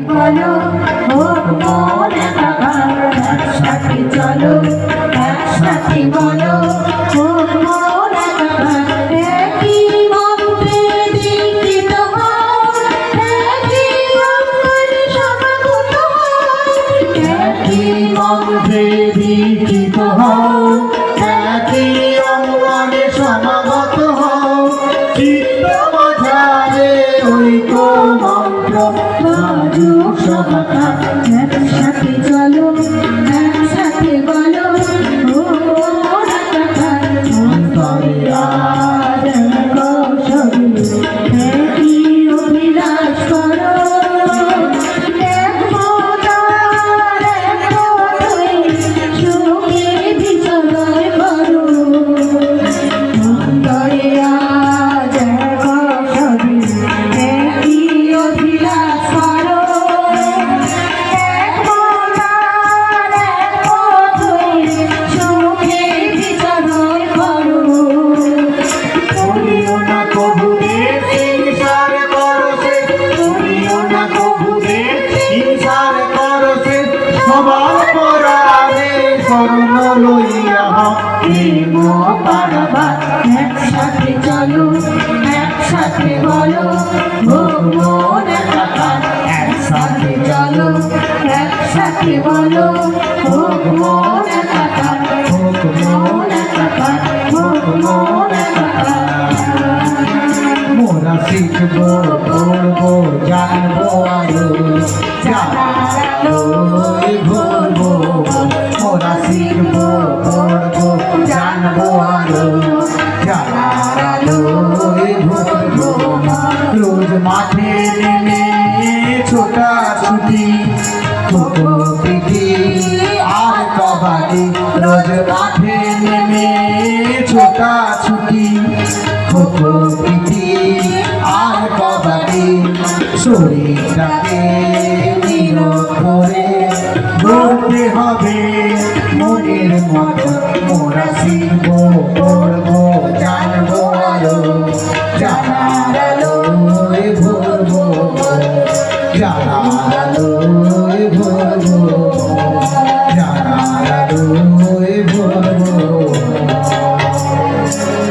বলো হোক মন একাকার, একসাথে চলো একসাথে বলো হোক মন একাকার। একই মন্ত্রে দীক্ষিত হও, একই অঙ্গনে সমাগত হও, একই মন্ত্রে দীক্ষিত হও, একই অঙ্গনে সমাগত হও। চিত্ত মাঝারে ঐক্য মন্ত্র বাজুক সবাকার। একসাথে চলো একসাথে বলো হোক মন একাকার। অন্তরে আজ কৌশলী একই অভিলাষ করো, এক মতার এক পথই সুখে বিচরণ করো। অন্তরে আজ কৌশলী একই অভিলাষ করো, এক মতার এক পথই সুখে বিচরণ করো। করিও না কবুরে হিংসার করছে, করিও না কবুরে হিংসার করছে। সবার পরাণে শরণ লইয়া প্রেম পাড়াবার। একসাথে চলো একসাথে বলো হোক মন একাকার। একসাথে চলো একসাথে বলো হোক মন একাকার। হোক মন একাকার, হোক মন একাকার। মোরা শিখব পড়ব জানবো আরো, জানালোয় ঘুরবো। মোরা শিখব পড়ব জানবো আরো, জানালোয় ঘুরবো। রোজ মাঠে নেমে ছোটাছুটি, খোখো পিটি আর কবাডি। রোজ মাঠে নেমে ছোটাছুটি, খোখো পিটি আর কবাডি। শরীরটাকে নিরোধ করে গড়তে হবে মনের মতো। মোরা শিখবো পড়বো জানবো আরো,